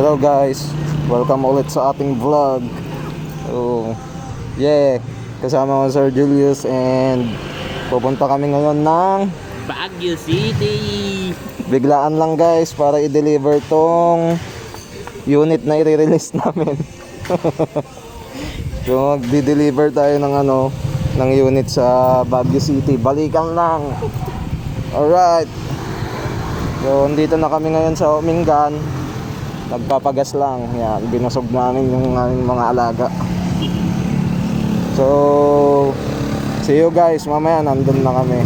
Hello guys, welcome ulit sa ating vlog. So, kasama ko Sir Julius and pupunta kami ngayon ng Baguio City. biglaan lang guys para i-deliver tong unit na i-release namin. So, magdi-deliver tayo ng unit sa Baguio City. Balikan lang. Alright. So, dito na kami ngayon sa Omingan. Nagpapagas lang. Yan, binusog namin yung aming mga alaga. So, see you guys. Mamaya nandun na kami.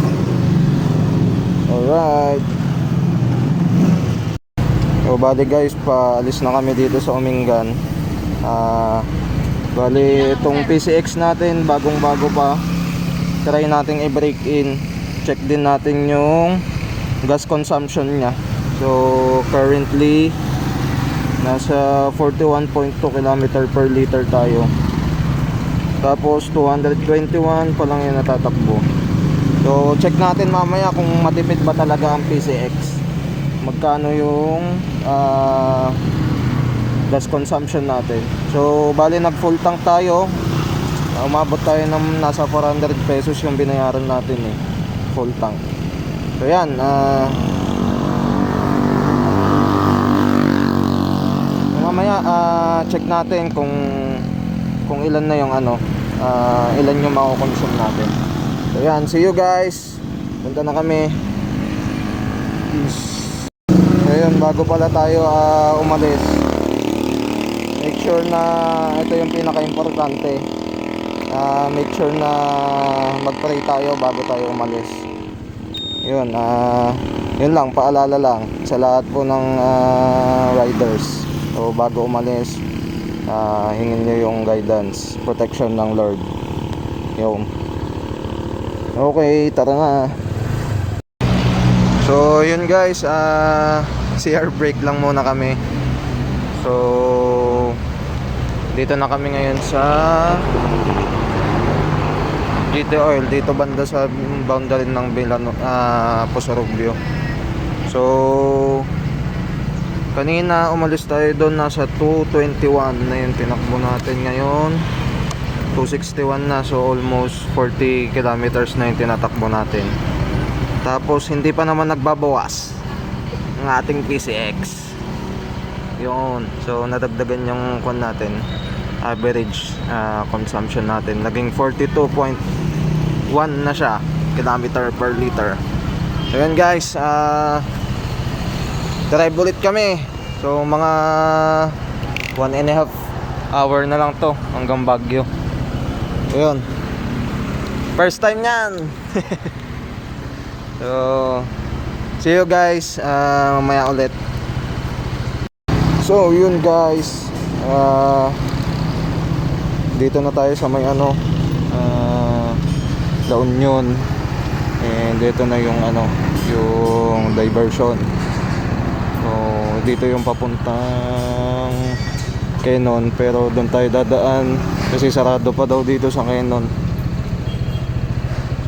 Alright. So, bali guys, paalis na kami dito sa Omingan. Bali, itong PCX natin, bagong bago pa. Try nating i-break in. Check din natin yung gas consumption niya. So, currently nasa 41.2 km per liter tayo. Tapos 221 pa lang yung natatakbo. So check natin mamaya kung matipid ba talaga ang PCX. Magkano yung gas consumption natin. So bali nag full tank tayo. Umabot tayo ng nasa 400 pesos yung binayaran natin full tank. So yan, mamaya check natin kung ilan na yung ilan yung mako-consume natin. So yan, see you guys. Punta na kami. Peace. So yun, bago pala tayo umalis, make sure na ito yung pinaka-importante. Make sure na mag-pray tayo bago tayo umalis. Yun, yun lang, paalala lang sa lahat po ng riders. So bago umalis, hingin nyo yung guidance, protection ng Lord. Yung okay, tara na. So yun guys, CR break lang muna kami. So dito na kami ngayon sa GT Oil, dito banda sa boundary ng Puso-Rubio. So kanina umalis tayo doon, nasa 221 na yung tinakbo natin ngayon. 261 na, so almost 40 kilometers na yung tinatakbo natin. Tapos hindi pa naman nagbabawas ng ating PCX. Yun, so nadagdagan yung natin, average consumption natin. Naging 42.1 na siya, kilometer per liter. So yun guys, drive ulit kami. So mga 1.5 hour na lang to hanggang Baguio. So yun, first time yan. So see you guys mamaya ulit. So yun guys, dito na tayo sa may La Union. And dito na yung yung diversion. So dito yung papuntang Quezon, pero doon tayo dadaan kasi sarado pa daw dito sa Quezon.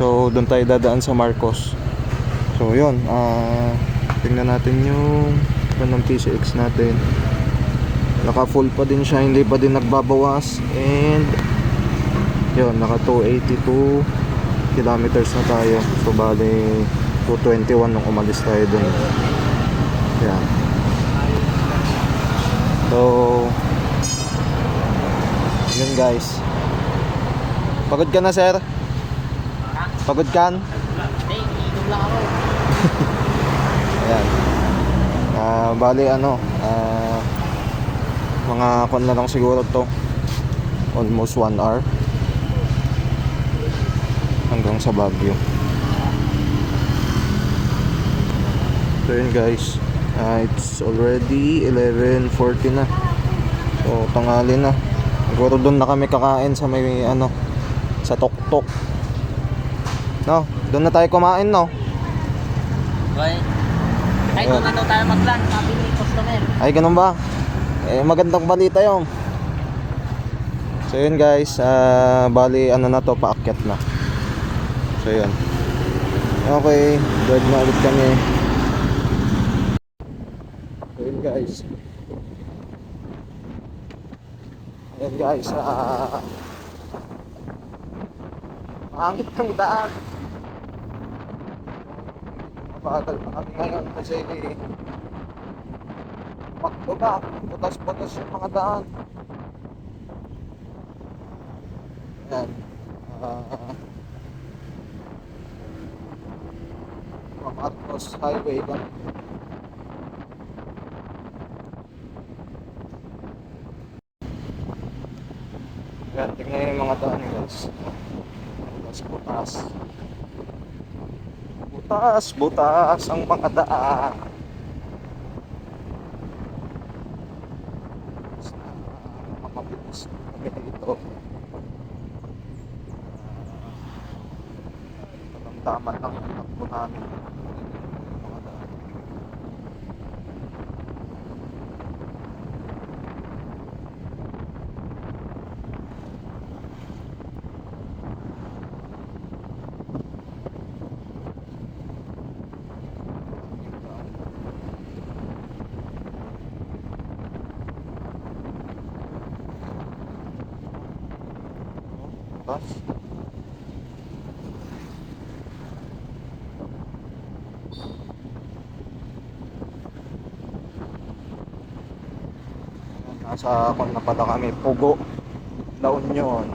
So doon tayo dadaan sa Marcos. So yun, tingnan natin yung ng PCX natin. Naka full pa din siya, hindi pa din nagbabawas. And yun, naka 282 kilometers na tayo. So bali 221 nung umalis tayo dun. Yan. So yun guys. Pagod ka na sir? Pagod ka? Hey, inom lang ako. Ayan. Bali mga kon na lang siguro to. Almost 1 hour hanggang sa Baguio. So yun guys, it's already 11:40 na. So tanghali na. Siguro doon na kami kakain sa may sa Tuktok. No, doon na tayo kumain, no? Okay. Ay, doon na daw tayo mag-lunch, sabi ni customer. Ay, ganun ba? Magandang balita yun. So yun guys, bali na to, paakyat na. So yun. Okay, drive na ulit kami. So yun guys, Ayan guys, maangit ng daan. Mabagal pa kami ngayon kasi pagbuga, butas-butas yung mga daan. Ayan. Marcos Highway ba? Ayan, tingnan yung mga daan guys. Butas-butas. Butas-butas ang mga daan. Mabilis kami dito. Tama lang ang takbo namin. Mga daan. Butas. Nasa kung na pala kami, Pugo, La Union.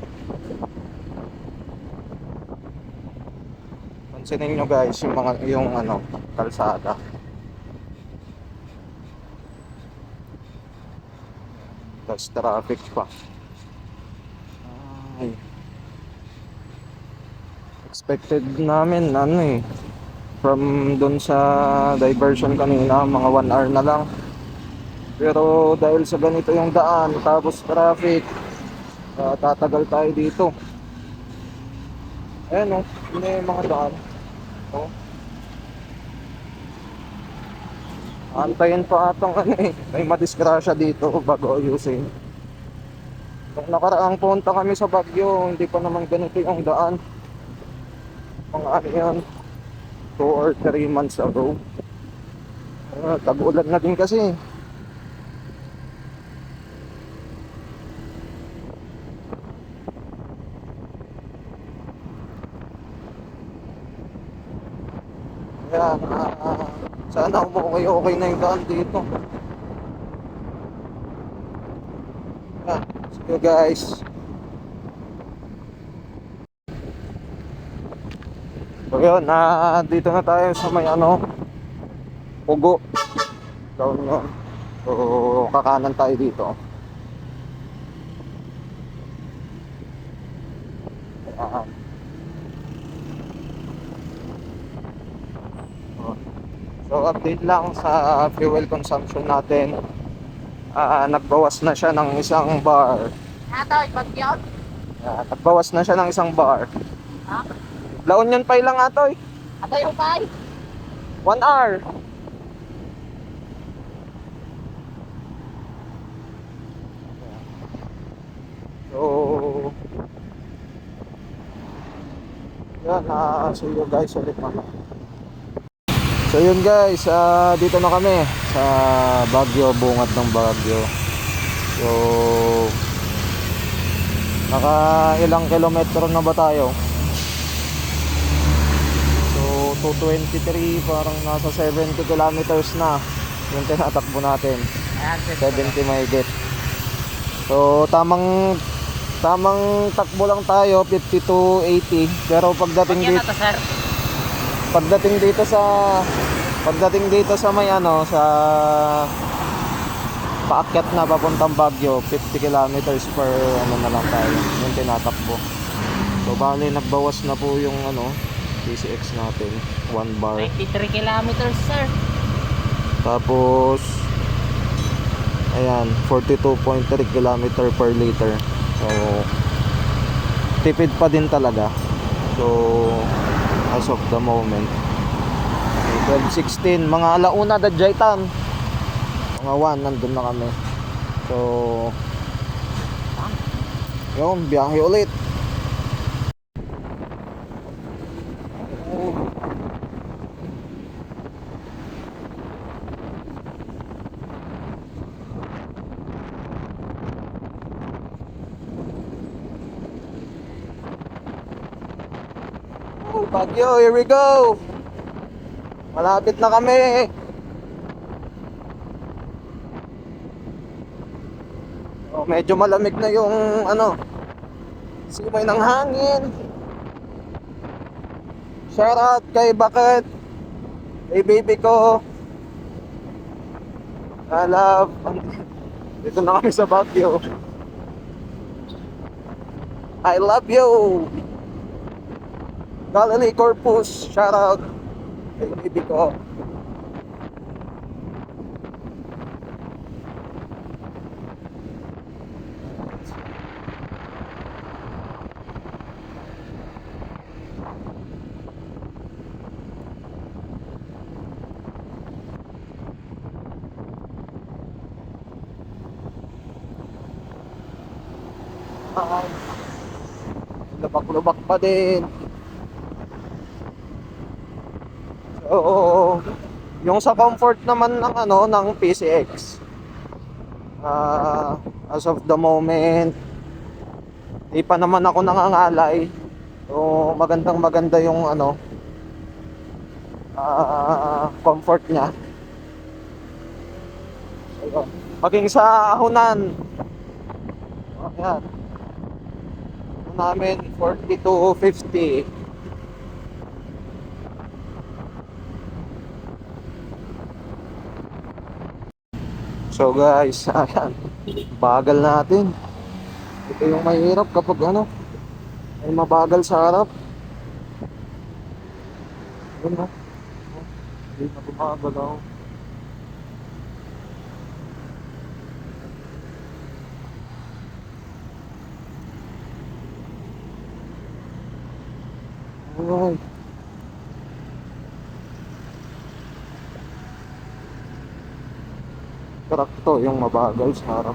Pansinin nyo guys yung ano, kalsada. Tapos traffic pa. Ay. Expected namin ano from dun sa diversion kanina, mga 1 hour na lang. Pero dahil sa ganito yung daan, tapos traffic, tatagal tayo dito. Ayan hindi yung mga daan. Antayin pa atong may madisgrasya dito bago ayusin. Nung nakaraang punta kami sa Baguio, hindi pa naman ganito yung daan. Mga ano yan, 2 or 3 months ago. Tag-ulan na din kasi. Kaya sana okay na yung daan dito. Yan, sige guys. So yun, dito na tayo sa may Pugo. Down yun. So kakanan tayo dito. So update lang sa fuel consumption natin. Nagbawas na siya ng isang bar. Nagbawas na siya ng isang bar. La Union pa lang atoy. Atay upay. 1 hour. So yan, see you guys ulit mamaya. So yun guys, dito na kami sa Baguio, bungad ng Baguio. So naka ilang kilometro na ba tayo? So 223, parang nasa 70 kilometers na yung tinatakbo natin. 70 mahigit. So tamang takbo lang tayo, 52-80. Pero pagdating dito sa may sa paakyat na papuntang Baguio, 50 kilometers per na lang tayo yung tinatakbo. So bali nagbawas na po yung PCX natin, 1 bar. 93 kilometers sir. Tapos ayan, 42.3 kilometer per liter. So tipid pa din talaga. So as of the moment 12:16, mga alauna dadyaitan, mga 1 nandun na kami. So yun, biyahe ulit. Baguio, here we go. Malapit na kami. Oh, medyo malamig na yung ano, simoy ng hangin. Shout out kay Bakit, kay baby ko. I love. Dito na kami sa Baguio. I love you. Galilee Corpus, shout out kay baby ko. Ay, lubak-lubak pa din. So, yung sa comfort naman ng ano ng PCX, as of the moment, di pa naman ako nangangalay. So, maganda yung ano, comfort niya. Ayun. Maging sa Hunan. Ayan. Namin 42.50. So guys, ayan, bagal natin. Ito yung mahirap kapag ano, ay mabagal sa harap. Yun na. Hindi na bumagal ako. Ay. Trakto yung mabagal sa harap.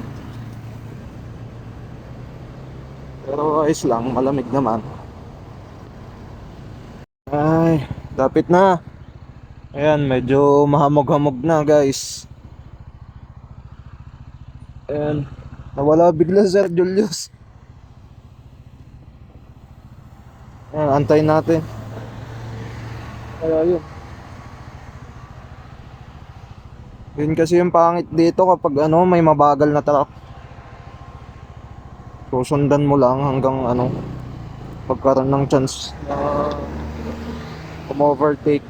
Pero ayos lang, malamig naman. Ay, dapit na. Ayan, medyo mahamog-hamog na guys. Ayan, nawala bigla Sir Julius. Ayan, antayin natin. Kaya yun. Yun kasi yung pangit dito kapag ano, may mabagal na truck. Susundan mo lang hanggang ano, pagkaroon ng chance na overtake.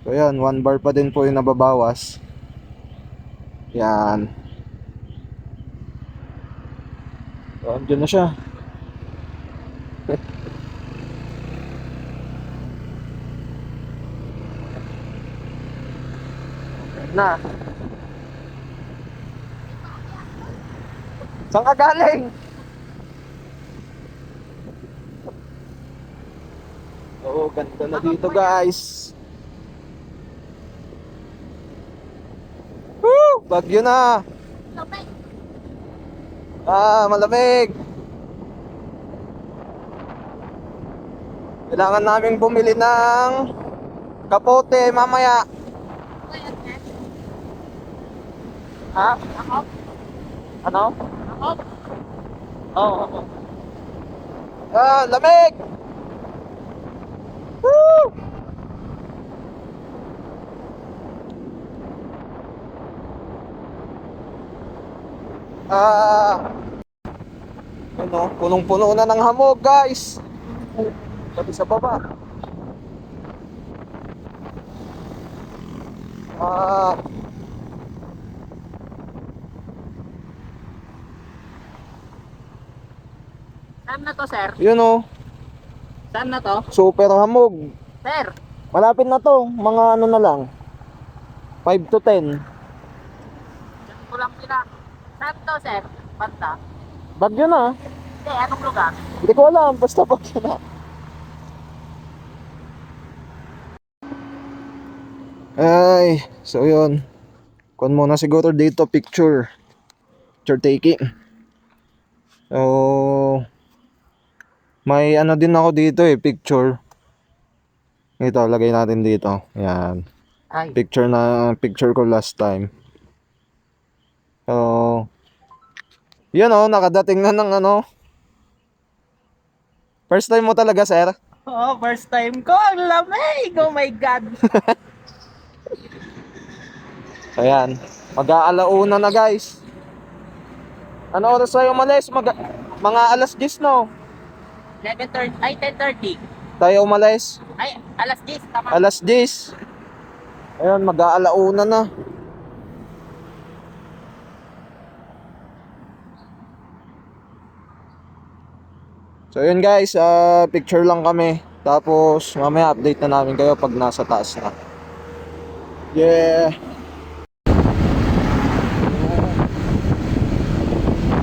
So yan, 1 bar pa din po yung nababawas. Yan. So, andyan na siya. Na. Saan ka galing? Oo, ganda na dito guys. Woo! Bagyo na. Malamig. Kailangan naming bumili ng kapote mamaya. Ha? Ano? Oo. Lamig! Woo! Ano, punong-puno na ng hamog guys. Pati sa baba. Saan na to, sir? Yun oh, Saan na to? super hamog. Sir! Malapit na to, mga ano na lang, 5 to 10. Diyan ko lang sila. Saan to, sir? Banda? Bagyo na. Hindi, anong lugar? Hindi ko alam, basta bagyo na. Ay, so yun. Kuhan muna siguro dito picture taking. So, may ano din ako dito picture. Ito, lagay natin dito. Yan. Ay. Picture ko last time. So, Yun oh, nakadating na ng ano. First time mo talaga, sir? Oh, first time ko. Ang lamig. Oh my God. Ayan. Mag-aalauna na guys. Ano oras tayo umalis? Mga alas 10 no? 11:30. Ay, 10:30. Tayo umalis? Ay, alas 10. Tama. Alas 10. Ayun, mag-aalauna na. So yun guys, picture lang kami. Tapos mamaya update na namin kayo pag nasa taas na. Yeah.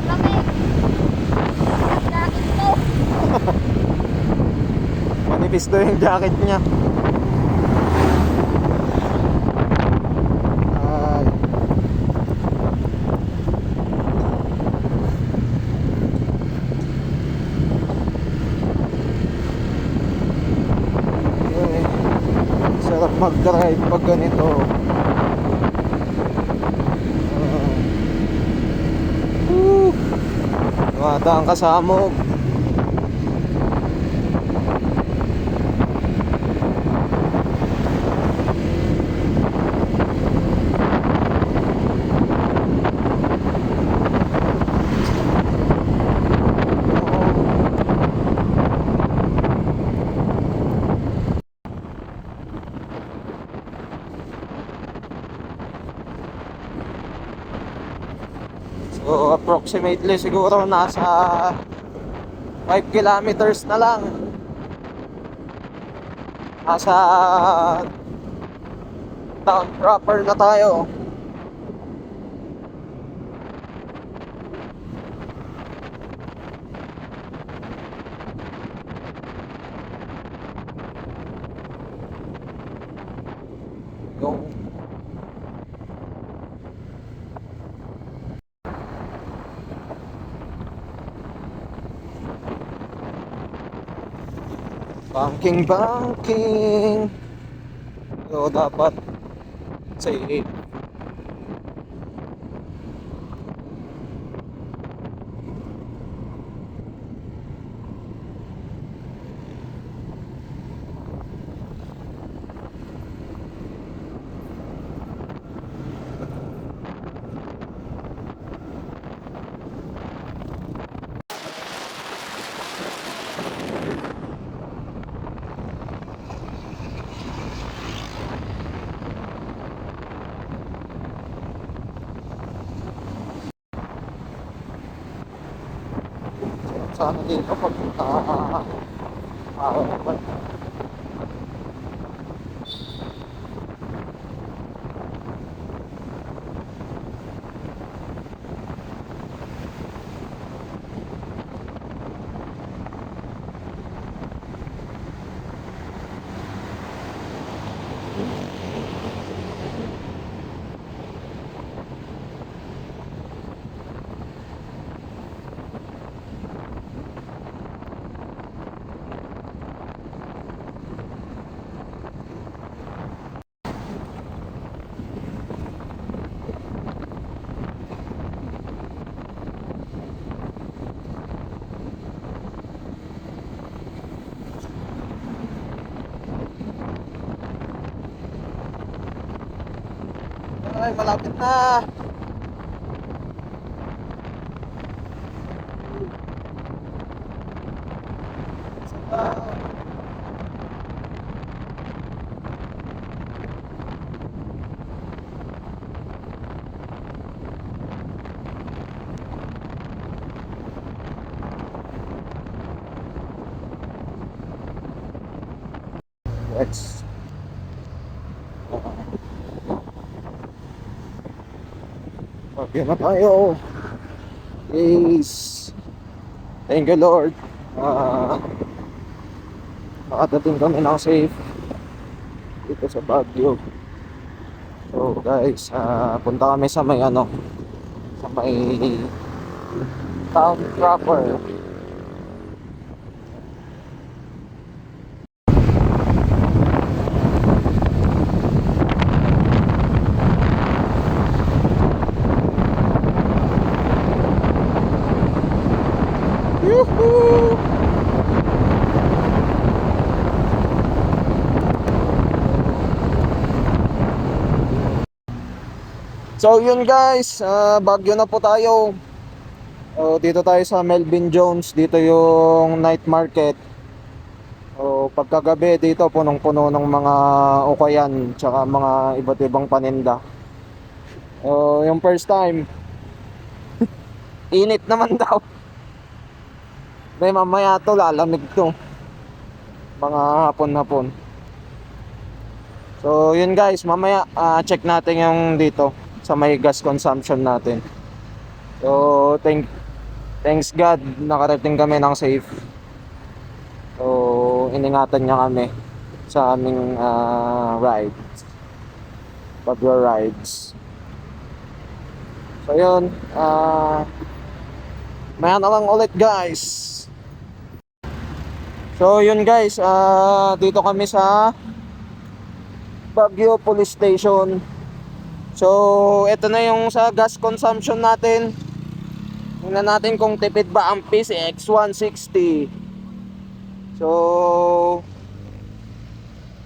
Lamig. Ang jacket ko. Manipis daw yung jacket niya. Ay. Okay. Sarap mag-drive pag ganito. Woo! Dumadaan ka sa amog. So approximately siguro nasa 5 kilometers na lang. Nasa town proper na tayo. Yung banking. So dapat safe. Sana dito pag ay malapit na. Let's okay na tayo. Yes. Thank you Lord. Nakadating kami ng safe dito sa Baguio. So guys, punta kami sa may ano, sa may town proper. So yun guys, Baguio na po tayo. Dito tayo sa Melvin Jones. Dito yung night market. Pagkagabi dito punong-puno ng mga ukayan tsaka mga iba't ibang paninda. Yung first time, init naman daw. May mamaya to lalamig to. Mga hapon-hapon. So yun guys, mamaya check natin yung dito sa may gas consumption natin. So thanks God nakarating kami ng safe. So iningatan niya kami sa aming rides, Baguio rides. So yun, maya na lang ulit guys. So yun guys, dito kami sa Baguio Police Station. So ito na yung sa gas consumption natin. Tingnan natin kung tipid ba ang PCX 160. So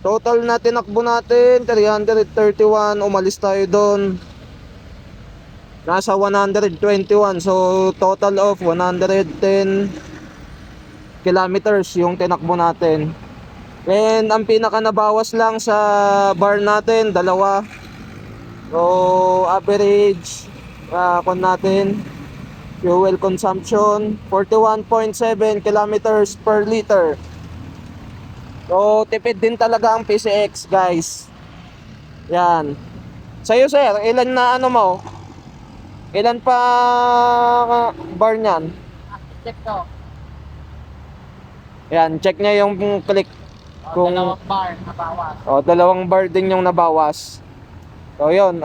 total na tinakbo natin 331, umalis tayo doon nasa 121. So total of 110 kilometers yung tinakbo natin. And ang pinaka nabawas lang sa bar natin, dalawa. So average kung natin fuel consumption 41.7 kilometers per liter. So tipid din talaga ang PCX guys. Yan. Sa'yo sir, ilan na ano mo? Ilan pa bar niyan? Check to. Yan, check niya yung click kung Dalawang bar na bawas. dalawang bar din yung nabawas. So yun,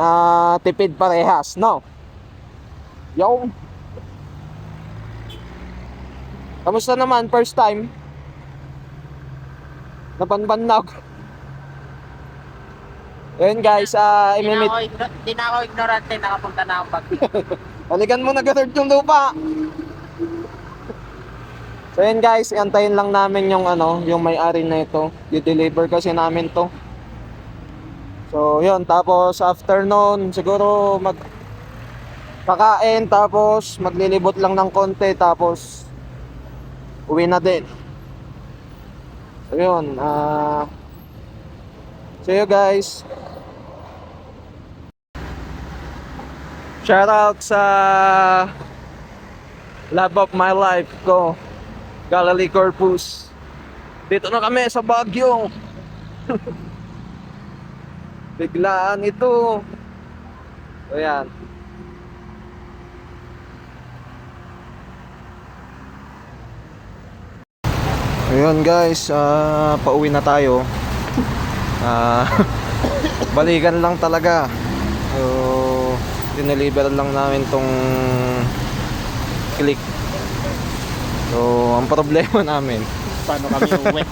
tipid parehas, no? Yung kamusta naman first time? Napanbannog. Yun guys, imimit. Di na ako ignorante, nakapunta na ako Baguio. Balikan mo na gano'n yung lupa. So yun guys, antayin lang namin yung yung may-ari na ito. I-deliver kasi namin to. So yun, tapos afternoon siguro kakain, tapos maglilibot lang ng konti, tapos uwi na din. So yun, see you guys. Shout out sa love of my life ko, Galilee Corpus. Dito na kami sa Baguio. Biglaan ito. So yan. Ayun guys, pauwi na tayo. Balikan lang talaga. So dineliver lang namin tong click. So ang problema namin, Paano kami uwi?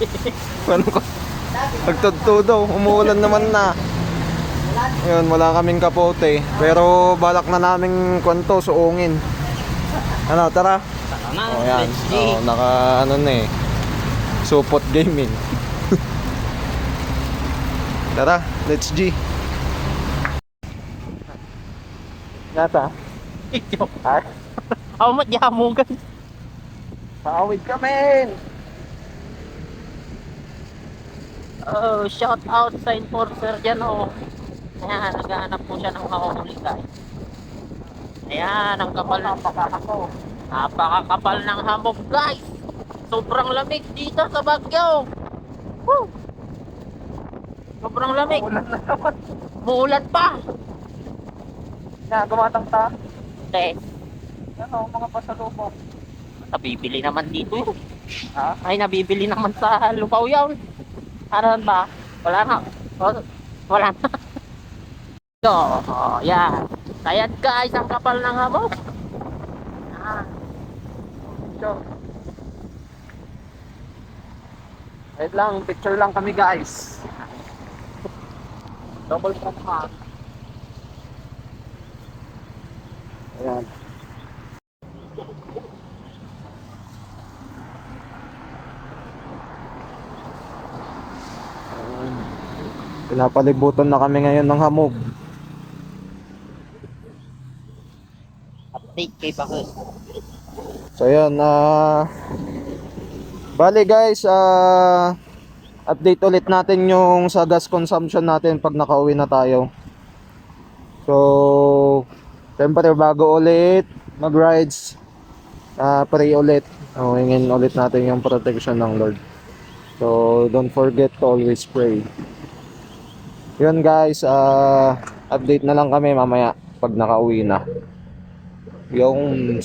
paano ko nagtudtudo, umuulan naman na. Ayun, wala kaming kapote, pero balak na naming kwento suungin. Ano, tara. Tara na, Oh yan, let's see. naka na eh, Supot Gaming. Tara, let's G. Nata. Ah, Ako matyamugan. paawid kami. Oh, shout out sa enforcer dyan, oh. Ayan, naghahanap po siya ng makahuli, guys. Ayan, ang kapal. Napakakapal ng hamog, guys. Sobrang lamig dito sa Baguio. Woo! Sobrang lamig. Ulan na naman. Muulan pa. Gumatang ta. Eh, Ano, mga pasalubong. nabibili naman dito yun. Ha? Ay, nabibili naman sa Lupaw yun. Ano ba? Wala na. Oh, wala na. So, yan. Ayan guys, ang kapal ng hamog. Yan. So, wait lang, picture lang kami guys. Double front ha. Ayan. Pinapalibutan na kami ngayon ng hamog. Take kay Bakos. So yun, bali guys, update ulit natin yung sa gas consumption natin pag nakauwi na tayo. So, syempre bago ulit mag-rides, pray ulit. Hingin ulit natin yung protection ng Lord. So, don't forget to always pray. Yun guys, update na lang kami mamaya pag nakauwi na. Yung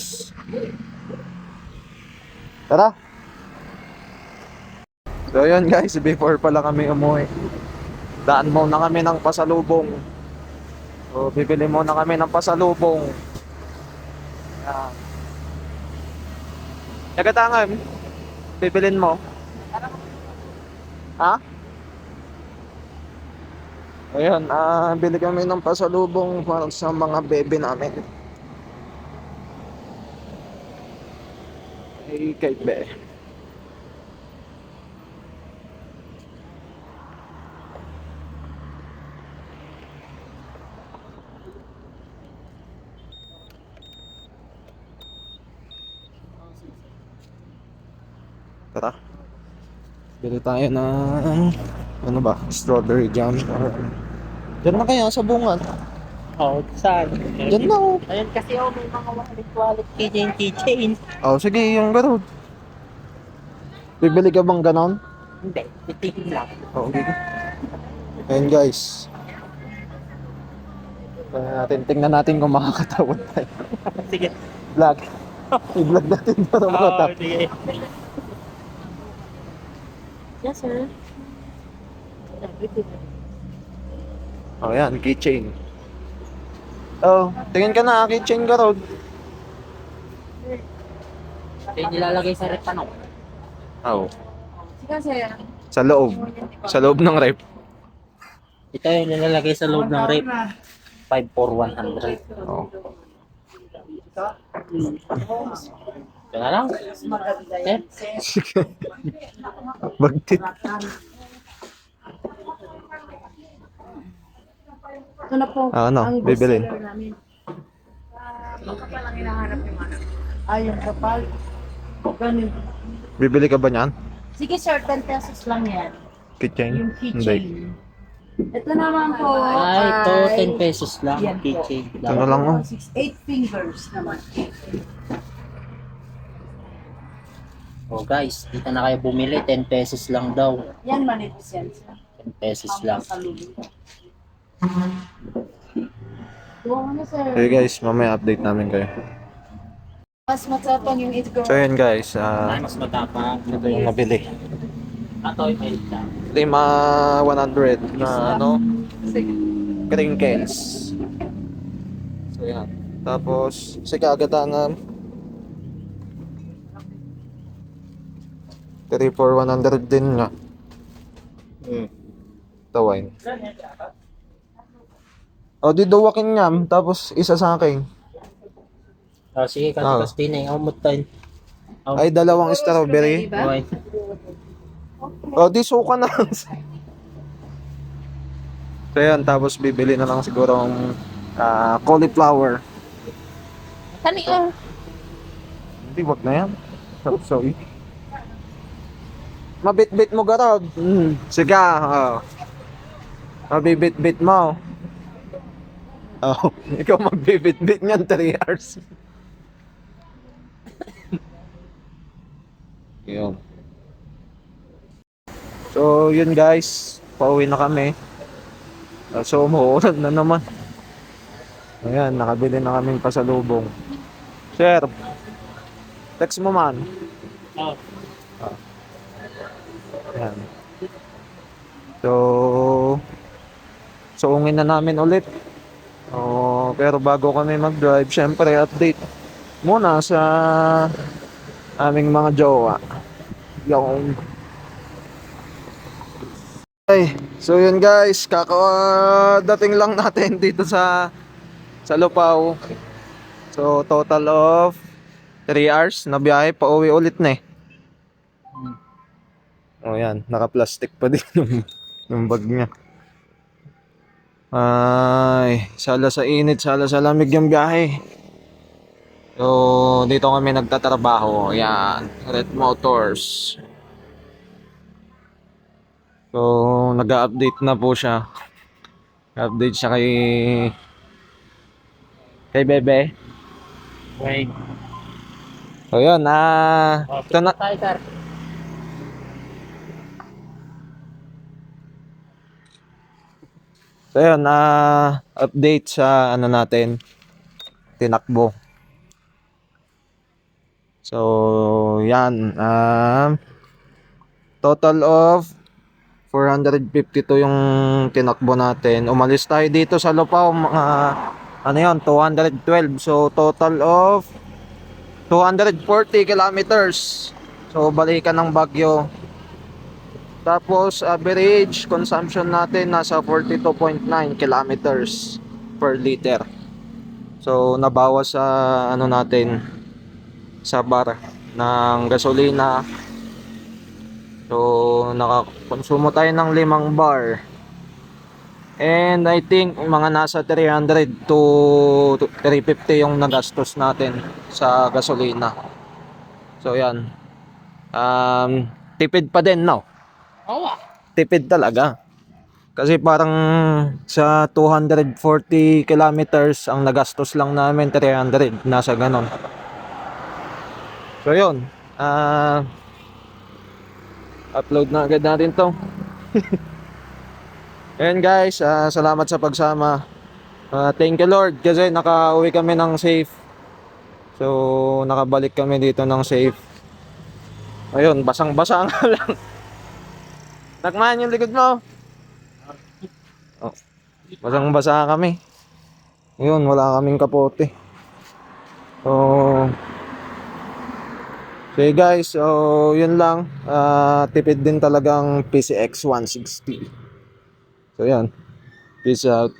tara. So yun guys, before pala kami umuwi, daan muna kami ng pasalubong. So bibili muna kami ng pasalubong. Yan. Nagatangan, bibilin mo? Ha? Ayun, bili kami ng pasalubong para sa mga bebe namin. Kay Be. Tara. Bili tayo ng ano ba? Strawberry jam. Diyan na kaya sa bungan. Oh, saan? Diyan na oh. Ayun kasi may mga wallet, keychain. Oh, sige, yung ganun. Bibili ka bang ganon? Hindi, titigil lang. Oo, okay. Ayun guys. Tingnan natin kung makakatawad tayo. Sige. Vlog. I-vlog natin para makatawad. Sige. Yes, sir. Oh, yan, keychain. Oh, tingin ka na, keychain ka raw. Ito yung nilalagay sa rep, ano? Oh, Sige, sir. sa loob. Sa loob ng rep. Ito yung nilalagay sa loob ng rep. 54100. Oh. Ito na lang. Eh, Bagtit. Ito na po Ano, ang bibilin? bestseller namin. Ang kapal ang hinahanap ni Mana. Ay, yung kapal. Ganun. Bibili ka ba niyan? Sige sir, 10 pesos lang yan. Keychain? Yung Hindi. keychain. Ito naman po ay, ito 10 pesos lang. Yan po. Keychain. Ito na lang oh. 8 fingers naman. Oh guys, dito na kayo bumili. 10 pesos lang daw. Yan manipis yan. 10 pesos lang. Tuwa mo na sir. Okay guys, mamaya update namin kayo. Mas matapang yung it So yun guys, Ay, mas matapang. ito yung nabili. Ito yung may lang. Lima 100 na ano, Sige. crinkles. So yan. Tapos si kagatangan 3 for 100 din nga. Tawine. O di duwakin niya, tapos isa sa akin. Oh, sige, katikas din eh. Umot tayo. Ay dalawang strawberry. Okay. O di suka na. So yan, tapos bibili na lang siguro ang cauliflower. Kani ang Hindi, wag na yan. Sorry. Mabit-bit mo garod. Sige. Mabibit-bit mo. Oh, ikaw magbibit-bit niyan 3 hours. Yun. So, yun guys. Pauwi na kami. So, umuulan na naman. Ayan, nakabili na kaming pasalubong. Sir, text mo man. Oh. Ayan. So ungin na namin ulit. Pero bago kami mag-drive, syempre update muna sa aming mga jowa. Yung ay, so yun guys, kakadating lang natin dito sa Lupao. So total of 3 hours na biyahe, pauwi ulit na eh. Oh yan, naka-plastic pa din yung bag niya. Ay, sala sa init, sala sa lamig yung biyahe. So, dito kami nagtatrabaho. Yan, Red Motors. So, nag-update na po siya. Update siya kay Bebe. Wait. So, yun, ito na. Tayo, sir. So, yun, update sa ano natin, tinakbo. So, yan, total of 452 yung tinakbo natin. Umalis tayo dito sa Lupao, mga ano yun, 212. So, total of 240 kilometers. So, balikan ng Baguio. Tapos, average consumption natin nasa 42.9 kilometers per liter. So, nabawas sa ano natin, sa bar ng gasolina. So, nakakonsumo tayo ng 5 bar. And I think mga nasa 300 to 350 yung nagastos natin sa gasolina. So, yan. Tipid pa din, no? Oo. Tipid talaga. Kasi parang sa 240 kilometers, ang nagastos lang namin 300. Nasa ganon. So, yun. Upload na agad natin to. Ayan guys, salamat sa pagsama. Thank you Lord kasi nakauwi kami ng safe. So nakabalik kami dito ng safe. Ayun, basang-basa nga lang. Nakmaan yung likod mo. Oh, basang-basa kami. Ayun, wala kaming kapote. So okay guys, so yun lang. Tipid din talagang PCX 160. So yan. Peace out.